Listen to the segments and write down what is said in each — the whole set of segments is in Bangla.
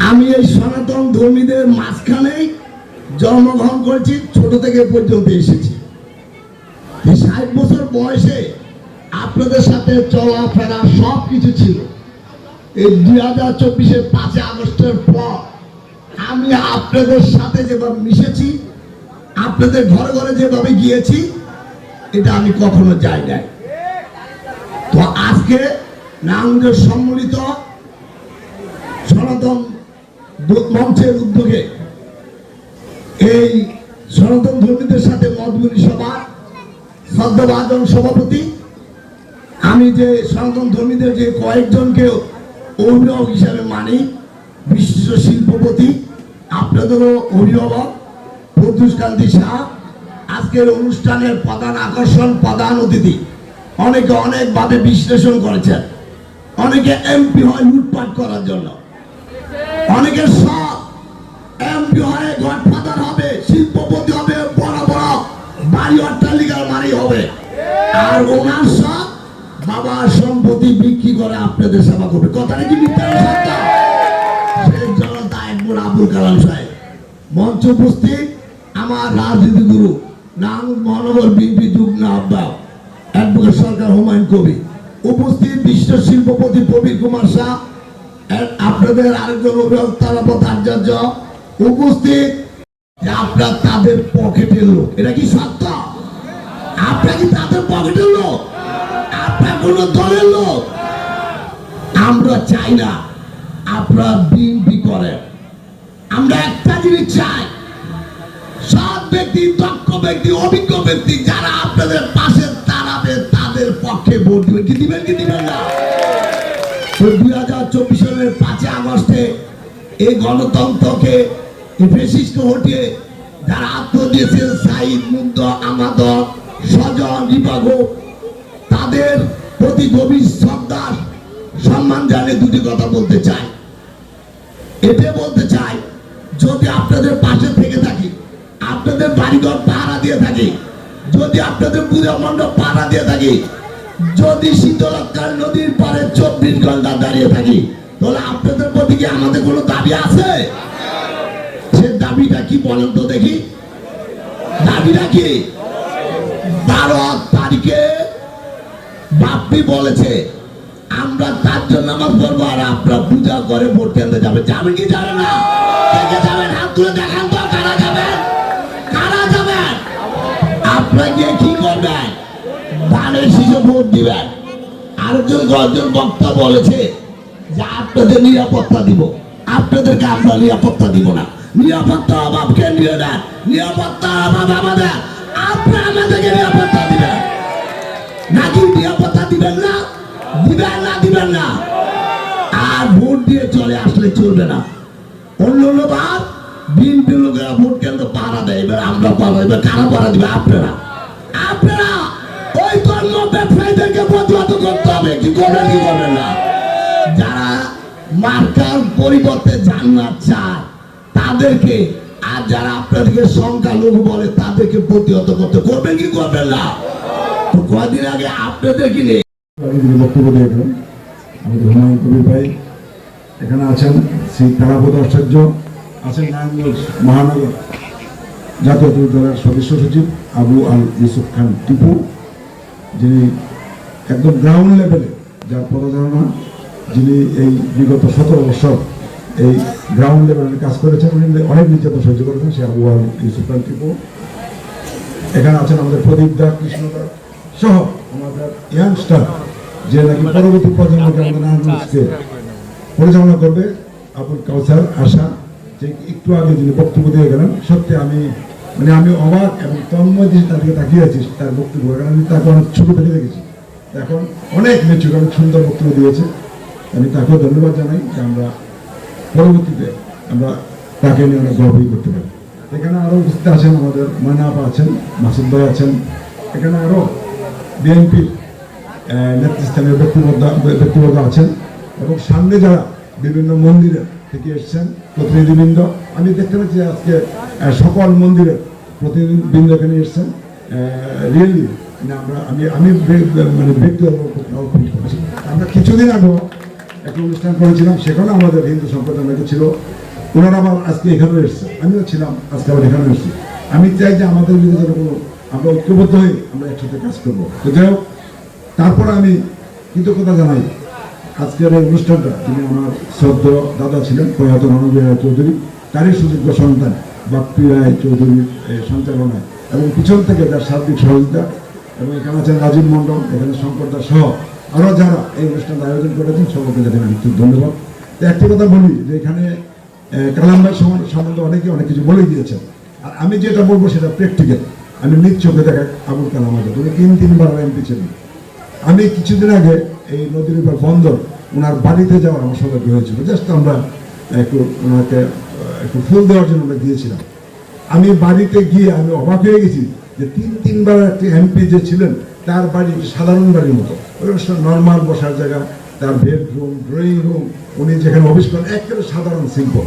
আমি এই সনাতন ধর্মীদের মাঝখানেই জন্মগ্রহণ করেছি, ছোট থেকে পর্যন্ত এসেছি। 60 বছর বয়সে আপনাদের সাথে চলাফেরা সব কিছু ছিল। এই 2024-এর 5 আগস্টের পর আমি আপনাদের সাথে যেভাবে মিশেছি, আপনাদের ঘরে ঘরে যেভাবে গিয়েছি, এটা আমি কখনো যাই নাই। তো আজকে নারায়ণগঞ্জের সম্মিলিত সনাতন মঞ্চের উদ্যোগে এই সনাতন ধর্মীদের সাথে মতবিনিময় সভা শ্রদ্ধাভাজন সভাপতি, আমি যে সনাতন ধর্মীদের যে কয়েকজনকে অভিভাবক হিসাবে মানি, বিশিষ্ট শিল্পপতি, আপনাদেরও অভিভাবক প্রত্যুষ কান্তি শাহ, আজকের অনুষ্ঠানের প্রধান আকর্ষণ, প্রধান অতিথি। অনেকে অনেকভাবে বিশ্লেষণ করেছেন, অনেকে এমপি হয় লুটপাট করার জন্য, অনেকের সব এমপি হয় গডফাদার হবে, শিল্পপতি হবে, বড় বড় বাড়ি অট্টালিকার মারি হবে, আর ওনার সব বাবার সম্পত্তি বিক্রি করে আপনাদের সেবা করবে। কথাটা কি মিথ্যা না সত্য? সেই জনতা একবার আব্দুল কালাম সাহেব মঞ্চ উপস্থিত, আমার রাজনীতি গুরু নারায়ণগঞ্জ মহানগর বিএনপি যুগ্ম আহ্বায়ক অ্যাডভোকেট সরকার হুমায়ুন কবির উপস্থিত, বিশিষ্ট শিল্পপতি প্রবীর কুমার শাহ, আপনাদের আরেকজন অভিভাবক তারাপদ আচার্য উপস্থিত। আপনার তাদের পকেটের লোক, এটা কি সত্য? আপনার কি তাদের পকেটের লোক? আপনার কোন দলের লোক? আমরা চাই না আপনারা বিএনপি করেন। আমরা একটা জিনিস চাই, সৎ ব্যক্তি, দক্ষ ব্যক্তি, অভিজ্ঞ ব্যক্তি যারা আপনাদের পাশে দাঁড়াবে তাদের পক্ষে ভোট দিবেন। কি দিবেন, কি দিবেন না? 2024 সালের 5 আগস্টে এই গণতন্ত্রকে ফ্যাসিস্টকে হটিয়ে যারা আত্ম দিয়েছেন, সাইদ, মুগ্ধ, আমাদর, স্বজন, রিপাগ, তাদের প্রতি গভীর শ্রদ্ধা সম্মান জানিয়ে দুটি কথা বলতে চাই। এতে বলতে চাই, যদি আপনাদের পাশে থেকে থাকি, আপনাদের বাড়িঘর পাহারা দিয়ে থাকি, যদি আপনাদের পূজা মণ্ডপ পাহারা দিয়ে থাকি, যদি শীতলক্ষা নদীর পারে 24 ঘন্টা দাঁড়িয়ে থাকি, তাহলে আপনাদের প্রতি কি আমাদের কোনো দাবি আছে? সে দাবিটা কি বলেন তো দেখি? দাবিটা কি? 12 তারিখে বাপ্পি বলেছে আমরা তার জন্য নামাজ পড়বো, আর আপনারা পূজা করে ভোট কেন্দ্রে যাবেন। যাবেন কি যাবেন না? কে যাবেন? হাত তুলে দেখান তো, কারা যাবেন? কারা যাবেন? আপনারা গিয়ে কি করবেন? ধানের শীষে ভোট দিবেন। আরেকজন গর্জন বক্তা বলেছে যে আপনাদের নিরাপত্তা দিব, আপনাদেরকে আমরা নিরাপত্তা দিব না। নিরাপত্তা অভাব কেন্দ্রীয় দেন, নিরাপত্তা অভাব আমাদের, আপনারা আমাদেরকে নিরাপত্তা দিবেন নাকি? নিরাপত্তা দিবেন না? দিবেন না? দিবেন না? আর ভোট দিয়ে চলে আসলে চলবে না। অন্য বার বিএনপি লোকেরা ভোট কেন্দ্র পাহারা দেয়, এবার আমরা পাহারা, এবার কারা পাহারা দিবে? আপনারা। আপনারা ওই ধর্ম ব্যবসায়ীদেরকে প্রতিহত করতে হবে। কি করবেন, কি করবেন না? যারা মার্কার পরিবর্তে জান্নাত চায় তাদেরকে, আর যারা আপনাদেরকে সংখ্যালঘু বলে তাদেরকে প্রতিহত করতে করবেন কি করবেন না? তো কদিন আগে আপনাদের কি নেই বক্তব্য দিয়েছেন আমাদের হুমায়ুন কবির ভাই, এখানে আছেন শ্রী তারাপদ আচার্য, আছেন নারায়ণগঞ্জ মহানগর জাতীয় দলের সদস্য সচিব আবু আল ইউসুফ খান টিপু, যিনি একদম গ্রাউন্ড লেভেলে যার পদধারণা, যিনি এই বিগত 17 বছর এই গ্রাউন্ড লেভেলে কাজ করেছেন, উনি অনেক নির্যাতন সহ্য করেছেন, সে আবু আল ইউসুফ খান টিপু। এখানে আছেন আমাদের প্রদীপ দা, কৃষ্ণদা সহ আমাদের ইয়াংস্টার, যে নাকি পরবর্তী প্রজন্মকে আমাদের নারায়ণগঞ্জকে পরিচালনা করবে, আবুল কাউসার আশা, যে একটু আগে যিনি বক্তব্য দিয়ে গেলেন। সত্যি আমি অবাক এবং তন্ময় দিয়ে তাদেরকে তাকিয়ে আছি তার বক্তব্য, কারণ আমি তাকে অনেক ছোট থেকে দেখেছি, এখন অনেক মেচুর, অনেক সুন্দর বক্তব্য দিয়েছে। আমি তাকেও ধন্যবাদ জানাই যে আমরা পরবর্তীতে আমরা তাকে নিয়ে অনেক গর্বই করতে পারি। এখানে আরও উপস্থিত আছেন আমাদের ময়নাপা আছেন, মাসুদ ভাই আছেন, এখানে আরও বিএনপির নেতৃস্থানীয় ব্যক্তিবর্গ আছেন, এবং সামনে যারা বিভিন্ন মন্দিরে থেকে এসছেন প্রতিনিধিবৃন্দ, আমি দেখতে পাচ্ছি আজকে সকল মন্দিরের প্রতিনিধিবৃন্দ এখানে এসছেন। রিয়েলি আমি ব্যক্তিগত আমরা কিছুদিন আগেও একটা অনুষ্ঠান করেছিলাম, সেখানে আমাদের হিন্দু সম্প্রদায় অনেকে ছিল, ওনারা আবার আজকে এখানে এসছে, আমিও ছিলাম, আজকে আবার এখানে এসেছি। আমি চাই যে আমাদের বিরুদ্ধে কোনো আমরা ঐক্যবদ্ধ হয়ে আমরা একসাথে কাজ করবো। তো যাই হোক, তারপরে আমি কৃতজ্ঞতা জানাই আজকের এই অনুষ্ঠানটা, তিনি আমার শ্রদ্ধ দাদা ছিলেন প্রয়াত রণবীর রায় চৌধুরী, তারই সুযোগ্য সন্তান বাপ্পি রায় চৌধুরীর সঞ্চালনায় এবং পিছন থেকে তার সার্বিক সহযোগিতা, এবং এখানে আছেন রাজীব মণ্ডল, এখানে শঙ্করদা সহ আরও যারা এই অনুষ্ঠানটা আয়োজন করেছেন সকলকে যাতে আমি খুব ধন্যবাদ। তো একটি কথা বলি যে এখানে কালাম ভাই সম্বন্ধে অনেকে অনেক কিছু বলে দিয়েছেন, আর আমি যেটা বলবো সেটা প্র্যাকটিক্যাল। আমি নিজ চোখে দেখা আবুল কালাম আজাদ, উনি 3বার এমপি ছিলেন। আমি কিছুদিন আগে এই নদীর উপর বন্দর ওনার বাড়িতে যাওয়ার আমার সৌভাগ্য হয়েছিল, জাস্ট আমরা একটু ওনাকে একটু ফুল দেওয়ার জন্য আমরা গিয়েছিলাম। আমি বাড়িতে গিয়ে আমি অবাক হয়ে গেছি যে 3বার একটি এমপি যে ছিলেন তার বাড়ি একটি সাধারণ বাড়ির মতো, নর্মাল বসার জায়গা, তার বেডরুম, ড্রয়িং রুম, উনি যেখানে অফিস করেন একেবারে সাধারণ সিম্পল।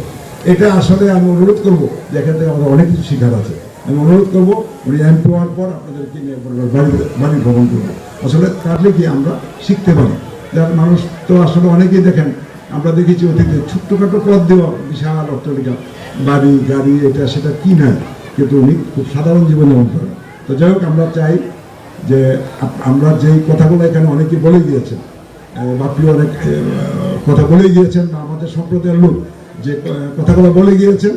এটা আসলে আমি অনুরোধ করবো যে এখান থেকে আমাদের অনেক কিছু শেখার আছে। আমি অনুরোধ করবো উনি এমপি হওয়ার পর আপনাদেরকে নিয়ে বাড়ি ভ্রমণ করবো, আসলে তাহলে কি আমরা শিখতে পারি। যার মানুষ তো আসলে অনেকেই দেখেন, আমরা দেখেছি অতীতে ছোট্টখাটো পথ দেওয়া বিশাল অট্টালিকা, বাড়ি গাড়ি এটা সেটা কি না, কিন্তু উনি খুব সাধারণ জীবনযাপন করেন। তো যাই হোক, আমরা চাই যে আমরা যেই কথাগুলো এখানে অনেকে বলে গিয়েছেন, বাপি অনেক কথা বলে গিয়েছেন, আমাদের সম্প্রদায়ের লোক যে কথাগুলো বলে গিয়েছেন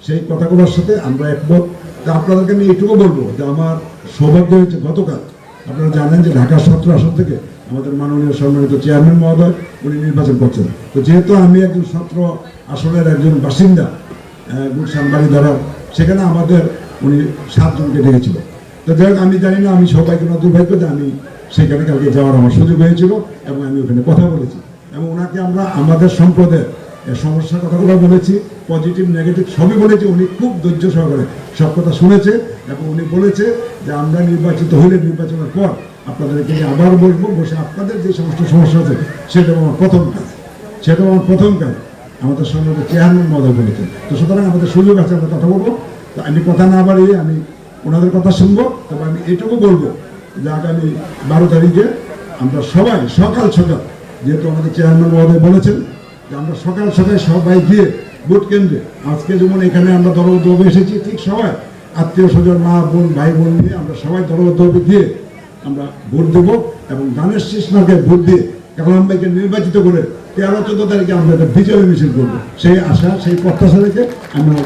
সেই কথাগুলোর সাথে আমরা একমত। তা আপনাদেরকে আমি এটুকু বলবো যে আমার সৌভাগ্য হয়েছে গতকাল, আপনারা জানেন যে ঢাকা 17 আসন থেকে আমাদের মাননীয় সম্মানিত চেয়ারম্যান মহোদয় উনি নির্বাচন করছেন। তো যেহেতু আমি একজন 17 আসনের একজন বাসিন্দা গুলশান বাড়িধারা, সেখানে আমাদের উনি 7 জনকে ডেকেছিল। তো যাই হোক, আমি জানি না, আমি সবাইকে দুর্ভাগ্য যে আমি সেখানে কালকে যাওয়ার আমার সুযোগ হয়েছিল এবং আমি ওখানে কথা বলেছি এবং ওনাকে আমরা আমাদের সম্প্রদায়ের সমস্যার কথাগুলো বলেছি, পজিটিভ নেগেটিভ সবই বলেছি। উনি খুব ধৈর্য সহকারে সব কথা শুনেছে এবং উনি বলেছে যে আমরা নির্বাচিত হলে নির্বাচনের পর আপনাদেরকে আবার বলবো, বসে আপনাদের যে সমস্ত সমস্যা আছে সেটাও আমার প্রথম কাজ, আমাদের সঙ্গে চেয়ারম্যান মহোদয় বলেছেন। তো সুতরাং আমাদের সুযোগ আছে, আমরা কথা বলবো। তো আমি কথা না বাড়িয়ে আমি ওনাদের কথা শুনবো। তবে আমি এটুকু বলবো যে আগামী 12 তারিখে আমরা সবাই সকাল সকাল, যেহেতু আমাদের চেয়ারম্যান মহোদয় বলেছেন যে আমরা সকাল সকাল সবাই গিয়ে ভোট কেন্দ্রে, আজকে যেমন এখানে আমরা দলবদ্ধভাবে এসেছি, ঠিক সবাই আত্মীয় স্বজন, মা বোন ভাই বোন নিয়ে আমরা সবাই দলবদ্ধভাবে গিয়ে আমরা ভোট দেবো এবং ধানের শীষ মার্কায় ভোট দিয়ে কালাম ভাইকে নির্বাচিত করে 13-14 তারিখে আমরা একটা বিজয় মিছিল করবো। সেই আশা, সেই প্রত্যাশা রেখে আমি আমার